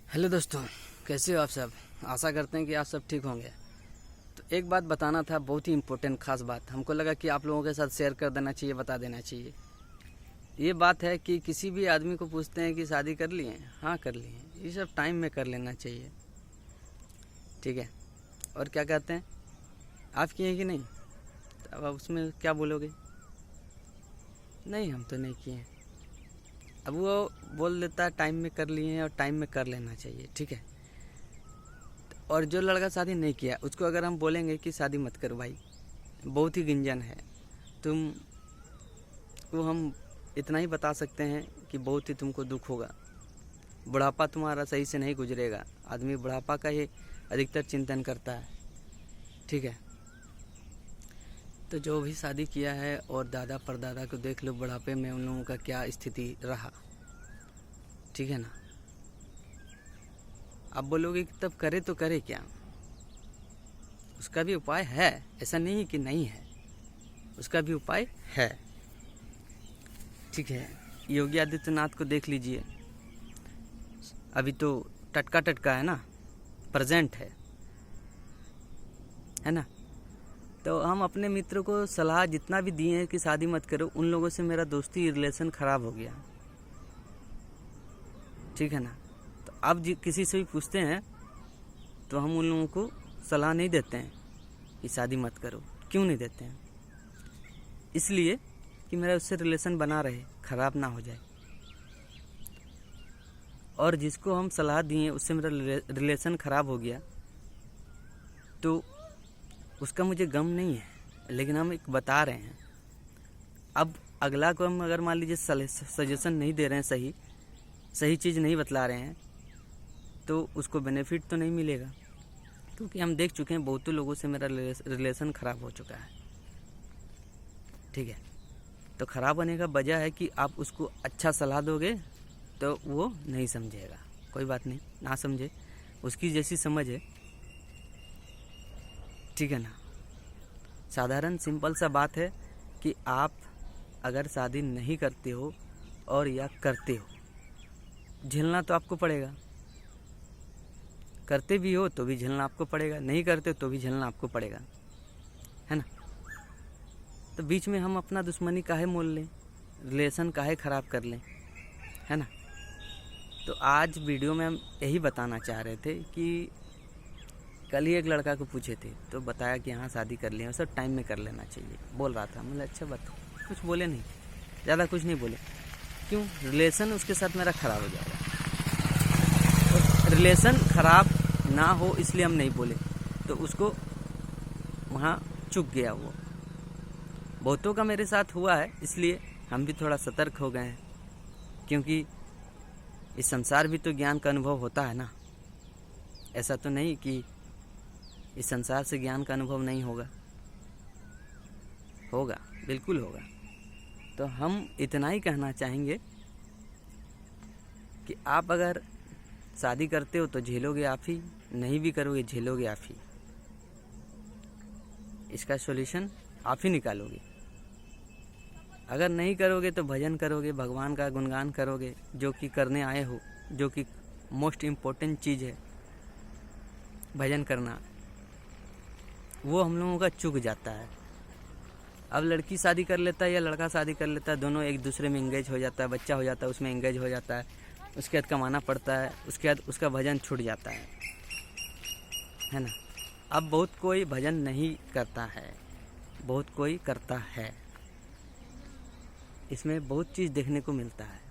Hello दोस्तों, कैसे हो आप सब। आशा करते हैं कि आप सब ठीक होंगे। तो एक बात बताना था, बहुत ही इम्पोर्टेंट खास बात। हमको लगा कि आप लोगों के साथ शेयर कर देना चाहिए, बता देना चाहिए। ये बात है कि किसी भी आदमी को पूछते हैं कि शादी कर लिए हैं, हाँ कर लिए हैं। ये सब टाइम में कर लेना चाहिए, ठीक है। और क्या कहते हैं, आप किए हैं कि नहीं, तो अब उसमें क्या बोलोगे, नहीं हम तो नहीं किए हैं। अब वो बोल देता है टाइम में कर लिए हैं, और टाइम में कर लेना चाहिए, ठीक है। और जो लड़का शादी नहीं किया उसको अगर हम बोलेंगे कि शादी मत करो भाई, बहुत ही गंजन है, तुम को हम इतना ही बता सकते हैं कि बहुत ही तुमको दुख होगा। बुढ़ापा तुम्हारा सही से नहीं गुजरेगा। आदमी बुढ़ापा का ही अधिकतर चिंतन करता है, ठीक है। तो जो भी शादी किया है और दादा परदादा को देख लो बुढ़ापे में उन लोगों का क्या स्थिति रहा, ठीक है ना। आप बोलोगे कि तब करे तो करे क्या, उसका भी उपाय है, ऐसा नहीं कि नहीं है, उसका भी उपाय है, ठीक है। योगी आदित्यनाथ को देख लीजिए, अभी तो टटका टटका है ना, प्रेजेंट है ना। तो हम अपने मित्र को सलाह जितना भी दिए हैं कि शादी मत करो, उन लोगों से मेरा दोस्ती रिलेशन ख़राब हो गया, ठीक है ना। तो अब किसी से भी पूछते हैं तो हम उन लोगों को सलाह नहीं देते हैं कि शादी मत करो। क्यों नहीं देते हैं, इसलिए कि मेरा उससे रिलेशन बना रहे, ख़राब ना हो जाए। और जिसको हम सलाह दिए उससे मेरा रिलेशन ख़राब हो गया तो उसका मुझे गम नहीं है, लेकिन हम एक बता रहे हैं। अब अगला को हम अगर मान लीजिए सजेशन नहीं दे रहे हैं, सही चीज़ नहीं बतला रहे हैं, तो उसको बेनिफिट तो नहीं मिलेगा, क्योंकि हम देख चुके हैं बहुतों लोगों से मेरा रिलेशन ख़राब हो चुका है, ठीक है। तो ख़राब होने का वजह है कि आप उसको अच्छा सलाह दोगे तो वो नहीं समझेगा। कोई बात नहीं, ना समझे, उसकी जैसी समझ है, ठीक है ना। साधारण सिंपल सा बात है कि आप अगर शादी नहीं करते हो और या करते हो, झेलना तो आपको पड़ेगा। करते भी हो तो भी झेलना आपको पड़ेगा, नहीं करते तो भी झेलना आपको पड़ेगा, है ना। तो बीच में हम अपना दुश्मनी काहे मोल लें, रिलेशन काहे ख़राब कर लें, है ना। तो आज वीडियो में हम यही बताना चाह रहे थे कि कल ही एक लड़का को पूछे थे तो बताया कि हाँ शादी कर लिया, सब टाइम में कर लेना चाहिए बोल रहा था। मतलब अच्छा बात, कुछ बोले नहीं, ज़्यादा कुछ नहीं बोले। क्यों, रिलेशन उसके साथ मेरा ख़राब हो जाएगा। तो रिलेशन ख़राब ना हो इसलिए हम नहीं बोले, तो उसको वहाँ चुक गया वो। बहुतों का मेरे साथ हुआ है, इसलिए हम भी थोड़ा सतर्क हो गए हैं, क्योंकि इस संसार भी तो ज्ञान का अनुभव होता है ना। ऐसा तो नहीं कि इस संसार से ज्ञान का अनुभव नहीं होगा, होगा, बिल्कुल होगा। तो हम इतना ही कहना चाहेंगे कि आप अगर शादी करते हो तो झेलोगे आप ही, नहीं भी करोगे झेलोगे आप ही। इसका सॉल्यूशन आप ही निकालोगे। अगर नहीं करोगे तो भजन करोगे, भगवान का गुणगान करोगे, जो कि करने आए हो, जो कि मोस्ट इम्पोर्टेंट चीज़ है भजन करना, वो हम लोगों का चूक जाता है। अब लड़की शादी कर लेता है या लड़का शादी कर लेता है, दोनों एक दूसरे में इंगेज हो जाता है, बच्चा हो जाता है, उसमें इंगेज हो जाता है, उसके बाद कमाना पड़ता है, उसके बाद उसका भजन छूट जाता है ना। अब बहुत कोई भजन नहीं करता है, बहुत कोई करता है। इसमें बहुत चीज़ देखने को मिलता है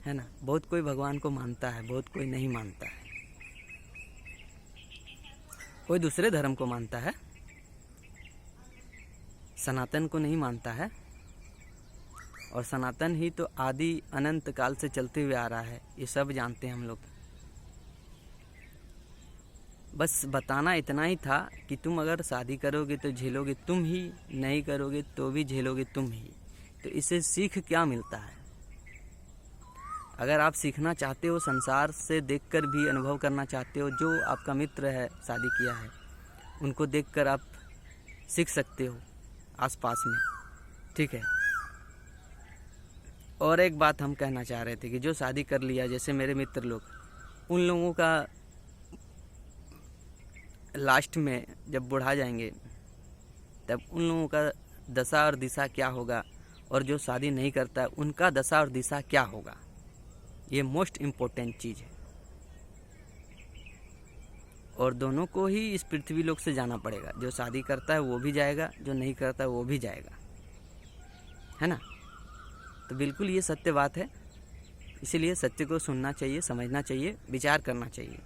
ना। बहुत कोई भगवान को मानता है, बहुत कोई नहीं मानता है, कोई दूसरे धर्म को मानता है, सनातन को नहीं मानता है। और सनातन ही तो आदि अनंत काल से चलते हुए आ रहा है, ये सब जानते हैं हम लोग। बस बताना इतना ही था कि तुम अगर शादी करोगे तो झेलोगे तुम ही, नहीं करोगे तो भी झेलोगे तुम ही। तो इससे सीख क्या मिलता है। अगर आप सीखना चाहते हो, संसार से देखकर भी अनुभव करना चाहते हो, जो आपका मित्र है शादी किया है उनको देखकर आप सीख सकते हो आसपास में, ठीक है। और एक बात हम कहना चाह रहे थे कि जो शादी कर लिया, जैसे मेरे मित्र लोग, उन लोगों का लास्ट में जब बुढ़ा जाएंगे तब उन लोगों का दशा और दिशा क्या होगा, और जो शादी नहीं करता है उनका दशा और दिशा क्या होगा, ये मोस्ट इम्पोर्टेंट चीज़ है। और दोनों को ही इस पृथ्वी लोक से जाना पड़ेगा। जो शादी करता है वो भी जाएगा, जो नहीं करता है वो भी जाएगा, है ना। तो बिल्कुल ये सत्य बात है, इसीलिए सत्य को सुनना चाहिए, समझना चाहिए, विचार करना चाहिए।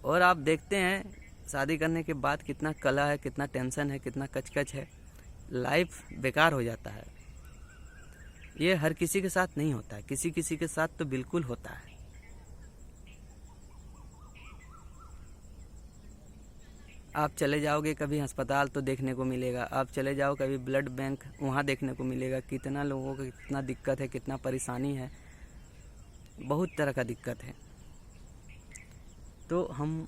और आप देखते हैं शादी करने के बाद कितना कला है, कितना टेंशन है, कितना कचकच है, लाइफ बेकार हो जाता है। ये हर किसी के साथ नहीं होता है, किसी किसी के साथ तो बिल्कुल होता है। आप चले जाओगे कभी अस्पताल तो देखने को मिलेगा, आप चले जाओ कभी ब्लड बैंक, वहाँ देखने को मिलेगा कितना लोगों को कितना दिक्कत है, कितना परेशानी है, बहुत तरह का दिक्कत है। तो हम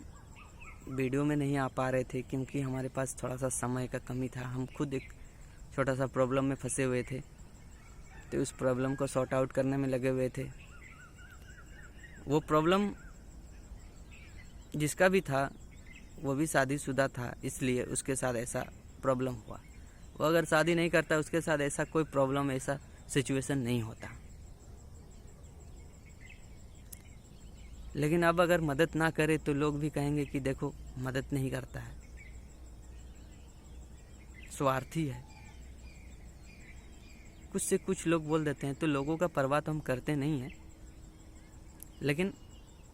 वीडियो में नहीं आ पा रहे थे क्योंकि हमारे पास थोड़ा सा समय का कमी था। हम खुद एक छोटा सा प्रॉब्लम में फंसे हुए थे, तो उस प्रॉब्लम को सॉर्ट आउट करने में लगे हुए थे। वो प्रॉब्लम जिसका भी था वो भी शादीशुदा था, इसलिए उसके साथ ऐसा प्रॉब्लम हुआ। वो अगर शादी नहीं करता उसके साथ ऐसा कोई प्रॉब्लम, ऐसा सिचुएशन नहीं होता। लेकिन अब अगर मदद ना करे तो लोग भी कहेंगे कि देखो मदद नहीं करता है, स्वार्थी है, कुछ से कुछ लोग बोल देते हैं। तो लोगों का परवाह तो हम करते नहीं हैं, लेकिन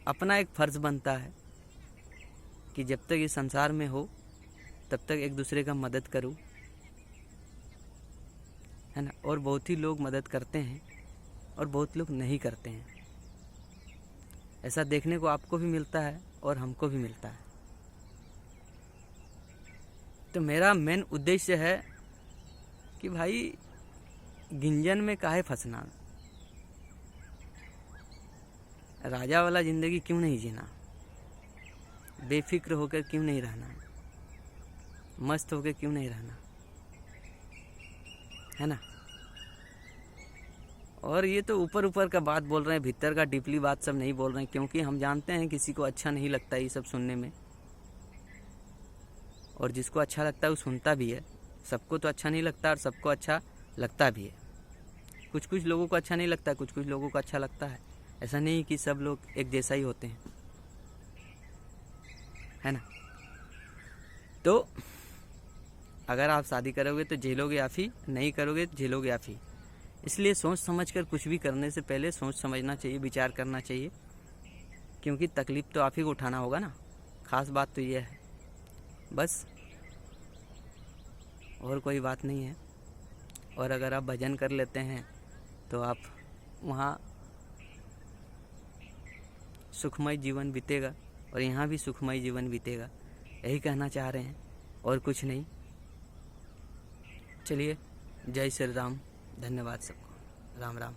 अपना एक फर्ज बनता है कि जब तक ये संसार में हो तब तक एक दूसरे का मदद करूं, है ना। और बहुत ही लोग मदद करते हैं और बहुत लोग नहीं करते हैं। ऐसा देखने को आपको भी मिलता है और हमको भी मिलता है। तो मेरा मेन उद्देश्य है कि भाई गिंजन में काहे फंसना, राजा वाला जिंदगी क्यों नहीं जीना, बेफिक्र होकर क्यों नहीं रहना, मस्त होकर क्यों नहीं रहना, है ना। और ये तो ऊपर ऊपर का बात बोल रहे हैं, भीतर का डीपली बात सब नहीं बोल रहे हैं, क्योंकि हम जानते हैं किसी को अच्छा नहीं लगता ये सब सुनने में, और जिसको अच्छा लगता है वो सुनता भी है। सबको तो अच्छा नहीं लगता और सबको अच्छा लगता भी है। कुछ कुछ लोगों को अच्छा नहीं लगता, कुछ कुछ लोगों को अच्छा लगता है। ऐसा नहीं कि सब लोग एक जैसा ही होते हैं, है ना। तो अगर आप शादी करोगे तो झेलोगे आप ही, नहीं करोगे तो झेलोगे आप ही। इसलिए सोच समझ कर कुछ भी करने से पहले सोच समझना चाहिए, विचार करना चाहिए, क्योंकि तकलीफ तो आप ही को उठाना होगा ना। खास बात तो ये है, बस और कोई बात नहीं है। और अगर आप भजन कर लेते हैं तो आप वहाँ सुखमय जीवन बीतेगा और यहाँ भी सुखमय जीवन बीतेगा, यही कहना चाह रहे हैं और कुछ नहीं। चलिए, जय श्री राम, धन्यवाद सबको, राम राम।